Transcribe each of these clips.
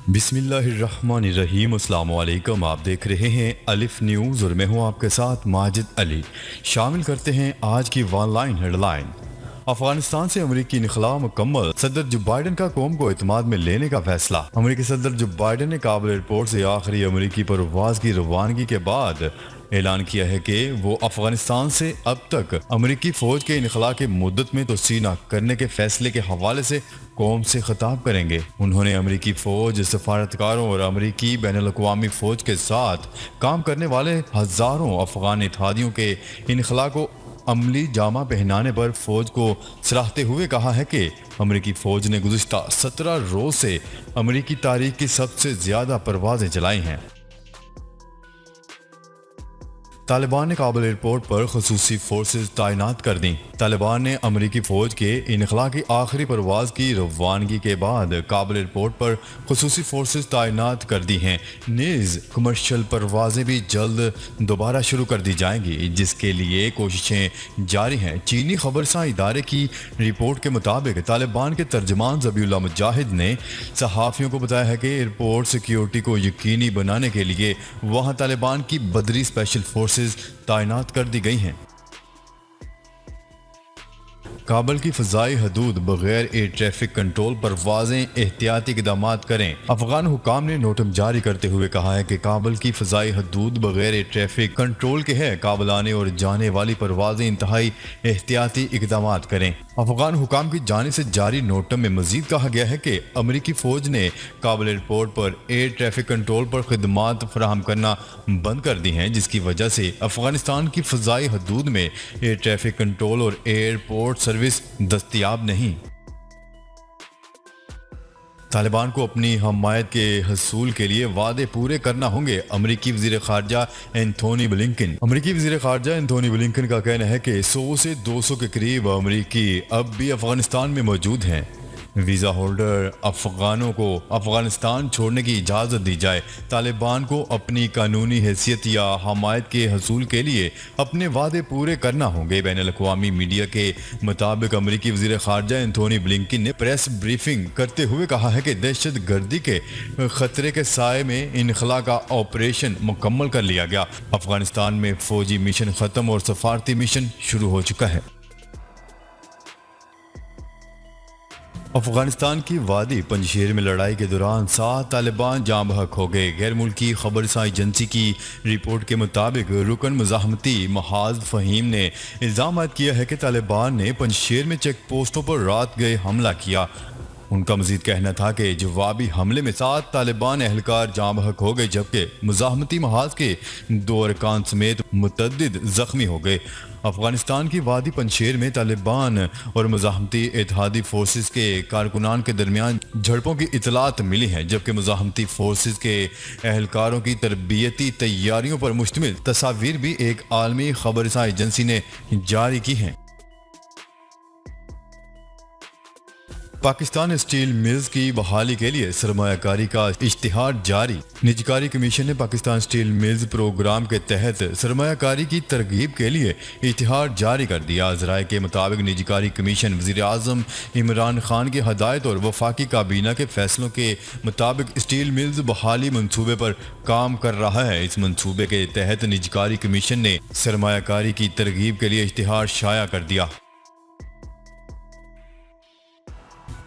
بسم اللہ الرحمن الرحیم۔ السلام علیکم، آپ دیکھ رہے ہیں الف نیوز اور میں ہوں آپ کے ساتھ ماجد علی۔ شامل کرتے ہیں آج کی one line headline. Afghanistan سے امریکی انخلاء مکمل، صدر جو بائیڈن کا قوم کو اعتماد میں لینے کا فیصلہ۔ امریکی صدر جو بائیڈن نے کابل ایئرپورٹ سے آخری امریکی پرواز کی روانگی کے بعد اعلان کیا ہے کہ وہ افغانستان سے اب تک امریکی فوج کے انخلاء کی مدت میں توسیع نہ کرنے کے فیصلے کے حوالے سے قوم سے خطاب کریں گے۔ انہوں نے امریکی فوج، سفارتکاروں اور امریکی بین الاقوامی فوج کے ساتھ کام کرنے والے ہزاروں افغان اتحادیوں کے انخلاء کو عملی جامہ پہنانے پر فوج کو سراہتے ہوئے کہا ہے کہ امریکی فوج نے گزشتہ 17 روز سے امریکی تاریخ کی سب سے زیادہ پروازیں چلائی ہیں۔ طالبان نے کابل ایئرپورٹ پر خصوصی فورسز تعینات کر دیں۔ طالبان نے امریکی فوج کے انخلاء کی آخری پرواز کی روانگی کے بعد کابل ایئرپورٹ پر خصوصی فورسز تعینات کر دی ہیں۔ نیز کمرشل پروازیں بھی جلد دوبارہ شروع کر دی جائیں گی، جس کے لیے کوششیں جاری ہیں۔ چینی خبرساں ادارے کی رپورٹ کے مطابق طالبان کے ترجمان ذبیح اللہ مجاہد نے صحافیوں کو بتایا ہے کہ ایئرپورٹ سیکیورٹی کو یقینی بنانے کے لیے وہاں طالبان کی بدری اسپیشل فورسز تعینات کر دی گئی ہیں۔ کابل کی فضائی حدود بغیر ایئر ٹریفک کنٹرول پروازیں احتیاطی اقدامات کریں۔ افغان حکام نے نوٹم جاری کرتے ہوئے کہا ہے کہ کابل کی فضائی حدود بغیر ایئر ٹریفک کنٹرول کے ہے۔ کابل آنے اور جانے والی پروازیں انتہائی احتیاطی اقدامات کریں۔ افغان حکام کی جانب سے جاری نوٹم میں مزید کہا گیا ہے کہ امریکی فوج نے کابل ایئرپورٹ پر ایئر ٹریفک کنٹرول پر خدمات فراہم کرنا بند کر دی ہیں، جس کی وجہ سے افغانستان کی فضائی حدود میں ایئر ٹریفک کنٹرول اور ایئرپورٹ سروس دستیاب نہیں۔ طالبان کو اپنی حمایت کے حصول کے لیے وعدے پورے کرنا ہوں گے، امریکی وزیر خارجہ اینتھونی بلنکن۔ امریکی وزیر خارجہ اینتھونی بلنکن کا کہنا ہے کہ 100 سے 200 کے قریب امریکی اب بھی افغانستان میں موجود ہیں۔ ویزا ہولڈر افغانوں کو افغانستان چھوڑنے کی اجازت دی جائے۔ طالبان کو اپنی قانونی حیثیت یا حمایت کے حصول کے لیے اپنے وعدے پورے کرنا ہوں گے۔ بین الاقوامی میڈیا کے مطابق امریکی وزیر خارجہ اینتھونی بلنکن نے پریس بریفنگ کرتے ہوئے کہا ہے کہ دہشت گردی کے خطرے کے سائے میں انخلاء کا آپریشن مکمل کر لیا گیا۔ افغانستان میں فوجی مشن ختم اور سفارتی مشن شروع ہو چکا ہے۔ افغانستان کی وادی پنجشیر میں لڑائی کے دوران 7 طالبان جاں بحق ہو گئے۔ غیر ملکی خبرساں ایجنسی کی رپورٹ کے مطابق رکن مزاحمتی محاذ فہیم نے الزام عائد کیا ہے کہ طالبان نے پنجشیر میں چیک پوسٹوں پر رات گئے حملہ کیا۔ ان کا مزید کہنا تھا کہ جوابی حملے میں 7 طالبان اہلکار جاں بحق ہو گئے، جبکہ مزاحمتی محاذ کے 2 ارکان سمیت متعدد زخمی ہو گئے۔ افغانستان کی وادی پنجشیر میں طالبان اور مزاحمتی اتحادی فورسز کے کارکنان کے درمیان جھڑپوں کی اطلاعات ملی ہیں، جبکہ مزاحمتی فورسز کے اہلکاروں کی تربیتی تیاریوں پر مشتمل تصاویر بھی ایک عالمی خبرساں ایجنسی نے جاری کی ہیں۔ پاکستان اسٹیل ملز کی بحالی کے لیے سرمایہ کاری کا اشتہار جاری۔ نجی کاری کمیشن نے پاکستان اسٹیل ملز پروگرام کے تحت سرمایہ کاری کی ترغیب کے لیے اشتہار جاری کر دیا۔ ذرائع کے مطابق نجی کاری کمیشن وزیر اعظم عمران خان کی ہدایت اور وفاقی کابینہ کے فیصلوں کے مطابق اسٹیل ملز بحالی منصوبے پر کام کر رہا ہے۔ اس منصوبے کے تحت نجی کاری کمیشن نے سرمایہ کاری کی ترغیب کے لیے اشتہار شائع کر دیا۔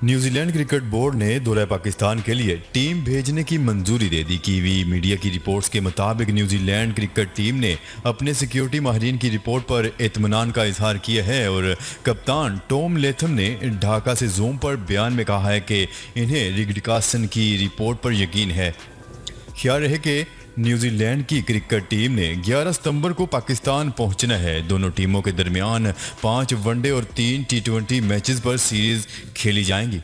نیوزی لینڈ کرکٹ بورڈ نے دورہ پاکستان کے لیے ٹیم بھیجنے کی منظوری دے دی۔ کی وی میڈیا کی رپورٹس کے مطابق نیوزی لینڈ کرکٹ ٹیم نے اپنے سیکیورٹی ماہرین کی رپورٹ پر اطمینان کا اظہار کیا ہے، اور کپتان ٹام لیتھم نے ڈھاکہ سے زوم پر بیان میں کہا ہے کہ انہیں ریڈکاسن کی رپورٹ پر یقین ہے۔ خیال رہے کہ نیوزی لینڈ کی کرکٹ ٹیم نے 11 ستمبر کو پاکستان پہنچنا ہے۔ دونوں ٹیموں کے درمیان 5 ون ڈے اور 3 T20 میچز پر سیریز کھیلی جائیں گی۔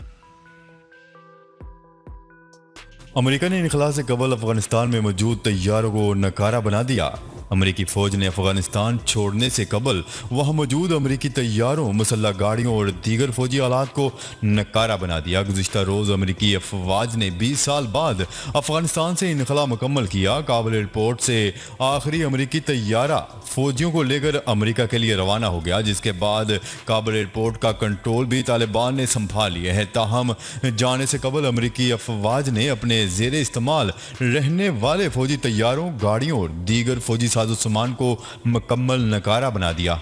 امریکہ نے انخلاء سے قبل افغانستان میں موجود طیاروں کو ناکارہ بنا دیا۔ امریکی فوج نے افغانستان چھوڑنے سے قبل وہاں موجود امریکی طیاروں، مسلح گاڑیوں اور دیگر فوجی آلات کو نکارہ بنا دیا۔ گزشتہ روز امریکی افواج نے 20 سال بعد افغانستان سے انخلا مکمل کیا۔ کابل ایئرپورٹ سے آخری امریکی طیارہ فوجیوں کو لے کر امریکہ کے لیے روانہ ہو گیا، جس کے بعد کابل ایئرپورٹ کا کنٹرول بھی طالبان نے سنبھال لیا ہے۔ تاہم جانے سے قبل امریکی افواج نے اپنے زیر استعمال رہنے والے فوجی طیاروں، گاڑیوں اور دیگر فوجی ساز و سامان کو مکمل نکارہ بنا دیا۔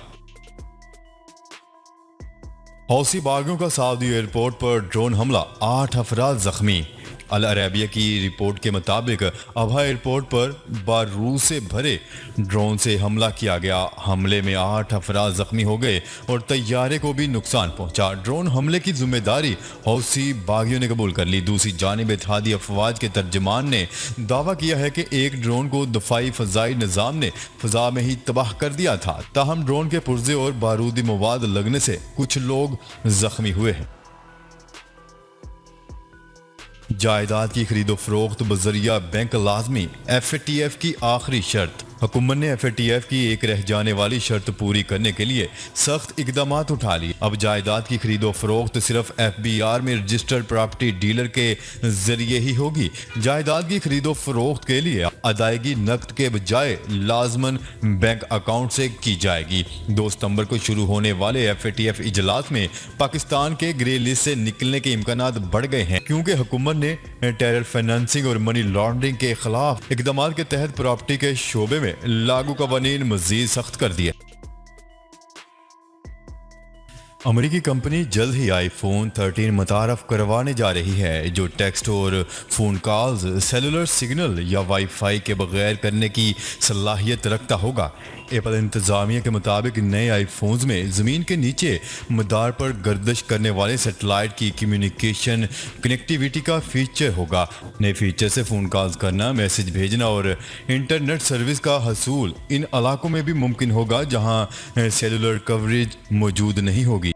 حوثی باغیوں کا سعودی ایئرپورٹ پر ڈرون حملہ، 8 افراد زخمی۔ العربیہ کی رپورٹ کے مطابق ابہا ایئرپورٹ پر بارود سے بھرے ڈرون سے حملہ کیا گیا۔ حملے میں 8 افراد زخمی ہو گئے اور طیارے کو بھی نقصان پہنچا۔ ڈرون حملے کی ذمہ داری حوثی باغیوں نے قبول کر لی۔ دوسری جانب اتحادی افواج کے ترجمان نے دعویٰ کیا ہے کہ ایک ڈرون کو دفاعی فضائی نظام نے فضا میں ہی تباہ کر دیا تھا۔ تاہم ڈرون کے پرزے اور بارودی مواد لگنے سے کچھ لوگ زخمی ہوئے ہیں۔ جائیداد کی خرید و فروخت بذریعہ بینک لازمی، FATF کی آخری شرط۔ حکومت نے FATF کی ایک رہ جانے والی شرط پوری کرنے کے لیے سخت اقدامات اٹھا لی۔ اب جائیداد کی خرید و فروخت صرف FBR میں رجسٹرڈ پراپرٹی ڈیلر کے ذریعے ہی ہوگی۔ جائیداد کی خرید و فروخت کے لیے ادائیگی نقد کے بجائے لازماً بینک اکاؤنٹ سے کی جائے گی۔ 2 ستمبر کو شروع ہونے والے FATF اجلاس میں پاکستان کے گرے لسٹ سے نکلنے کے امکانات بڑھ گئے ہیں، کیونکہ حکومت نے ٹیرر فائنانسنگ اور منی لانڈرنگ کے خلاف اقدامات کے تحت پراپرٹی کے شعبے میں لاگو قوانین مزید سخت کر دیے۔ امریکی کمپنی جلد ہی آئی فون 13 متعارف کروانے جا رہی ہے، جو ٹیکسٹ اور فون کالز سیلولر سگنل یا وائی فائی کے بغیر کرنے کی صلاحیت رکھتا ہوگا۔ ایپل انتظامیہ کے مطابق نئے آئی فونز میں زمین کے نیچے مدار پر گردش کرنے والے سیٹلائٹ کی کمیونیکیشن کنیکٹیویٹی کا فیچر ہوگا۔ نئے فیچر سے فون کالز کرنا، میسج بھیجنا اور انٹرنیٹ سروس کا حصول ان علاقوں میں بھی ممکن ہوگا جہاں سیلولر کوریج موجود نہیں ہوگی۔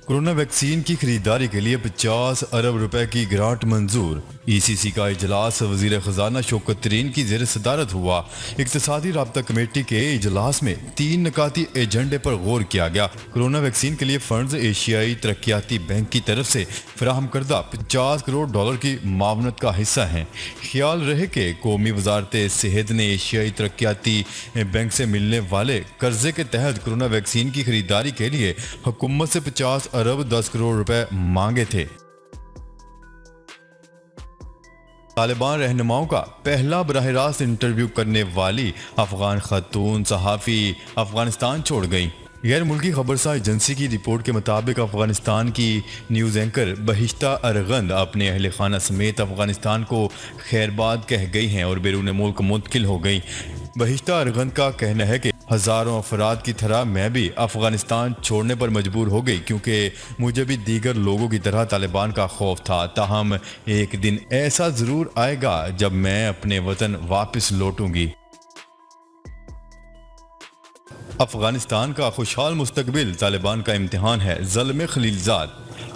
کورونا ویکسین کی خریداری کے لیے 50 ارب روپے کی گرانٹ منظور۔ ECC کا اجلاس وزیر خزانہ شوکت ترین کی زیر صدارت ہوا۔ اقتصادی رابطہ کمیٹی کے اجلاس میں 3 نکاتی ایجنڈے پر غور کیا گیا۔ کورونا ویکسین کے لیے فنڈز ایشیائی ترقیاتی بینک کی طرف سے فراہم کردہ 50 کروڑ ڈالر کی معاونت کا حصہ ہیں۔ خیال رہے کہ قومی وزارت صحت نے ایشیائی ترقیاتی بینک سے ملنے والے قرضے کے تحت کورونا ویکسین کی خریداری کے لیے حکومت سے 50 ارب 10 کروڑ روپے مانگے تھے۔ طالبان رہنماؤں کا پہلا براہ راست انٹرویو کرنے والی افغان خاتون صحافی افغانستان چھوڑ گئیں۔ غیر ملکی خبرساز ایجنسی کی رپورٹ کے مطابق افغانستان کی نیوز اینکر بہشتہ ارغند اپنے اہل خانہ سمیت افغانستان کو خیر باد کہہ گئی ہیں اور بیرون ملک منتقل ہو گئیں۔ بہشتہ ارغند کا کہنا ہے کہ ہزاروں افراد کی طرح میں بھی افغانستان چھوڑنے پر مجبور ہو گئی، کیونکہ مجھے بھی دیگر لوگوں کی طرح طالبان کا خوف تھا۔ تاہم ایک دن ایسا ضرور آئے گا جب میں اپنے وطن واپس لوٹوں گی۔ افغانستان کا خوشحال مستقبل طالبان کا امتحان ہے، زلمے خلیلزاد۔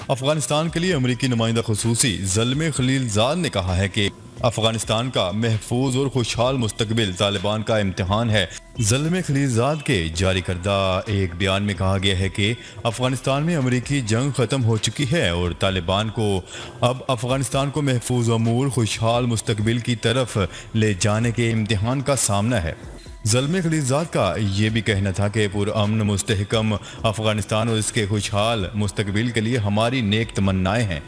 افغانستان کے لیے امریکی نمائندہ خصوصی زلمے خلیلزاد نے کہا ہے کہ افغانستان کا محفوظ اور خوشحال مستقبل طالبان کا امتحان ہے۔ زلمے خلیلزاد کے جاری کردہ ایک بیان میں کہا گیا ہے کہ افغانستان میں امریکی جنگ ختم ہو چکی ہے اور طالبان کو اب افغانستان کو محفوظ امور خوشحال مستقبل کی طرف لے جانے کے امتحان کا سامنا ہے۔ زلمے خلیلزاد کا یہ بھی کہنا تھا کہ پرامن مستحکم افغانستان اور اس کے خوشحال مستقبل کے لیے ہماری نیک تمنائیں ہیں۔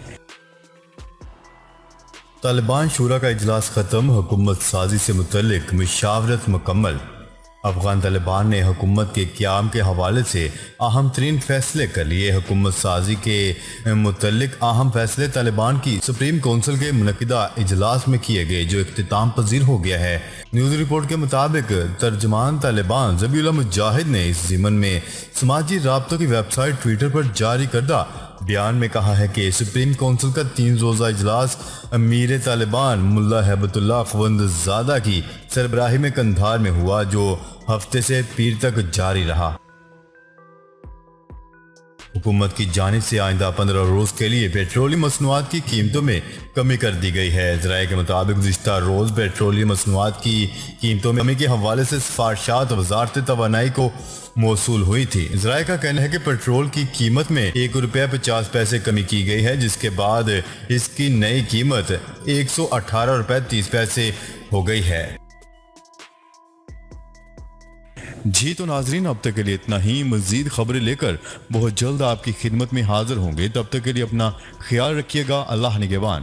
طالبان شورا کا اجلاس ختم، حکومت سازی سے متعلق مشاورت مکمل۔ افغان طالبان نے حکومت کے قیام کے حوالے سے اہم ترین فیصلے کر لیے۔ حکومت سازی کے متعلق اہم فیصلے طالبان کی سپریم کونسل کے منعقدہ اجلاس میں کیے گئے، جو اختتام پذیر ہو گیا ہے۔ نیوز رپورٹ کے مطابق ترجمان طالبان ذبیح اللہ مجاہد نے اس ضمن میں سماجی رابطوں کی ویب سائٹ ٹویٹر پر جاری کردہ بیان میں کہا ہے کہ سپریم کونسل کا 3 روزہ اجلاس امیر طالبان ملا ہیبت اللہ اخوند زادہ کی سربراہی میں قندھار میں ہوا، جو ہفتے سے پیر تک جاری رہا۔ حکومت کی جانب سے آئندہ 15 روز کے لیے پیٹرولیم مصنوعات کی قیمتوں میں کمی کر دی گئی ہے۔ ذرائع کے مطابق گزشتہ روز پیٹرولیم مصنوعات کی قیمتوں میں کمی کے حوالے سے سفارشات وزارت توانائی کو موصول ہوئی تھی۔ ذرائع کا کہنا ہے کہ پیٹرول کی قیمت میں 1 روپیہ 50 پیسے کمی کی گئی ہے، جس کے بعد اس کی نئی قیمت 118 روپے 30 پیسے ہو گئی ہے۔ جی تو ناظرین، اب تک کے لیے اتنا ہی۔ مزید خبریں لے کر بہت جلد آپ کی خدمت میں حاضر ہوں گے، تب تک کے لیے اپنا خیال رکھیے گا۔ اللہ نگہبان۔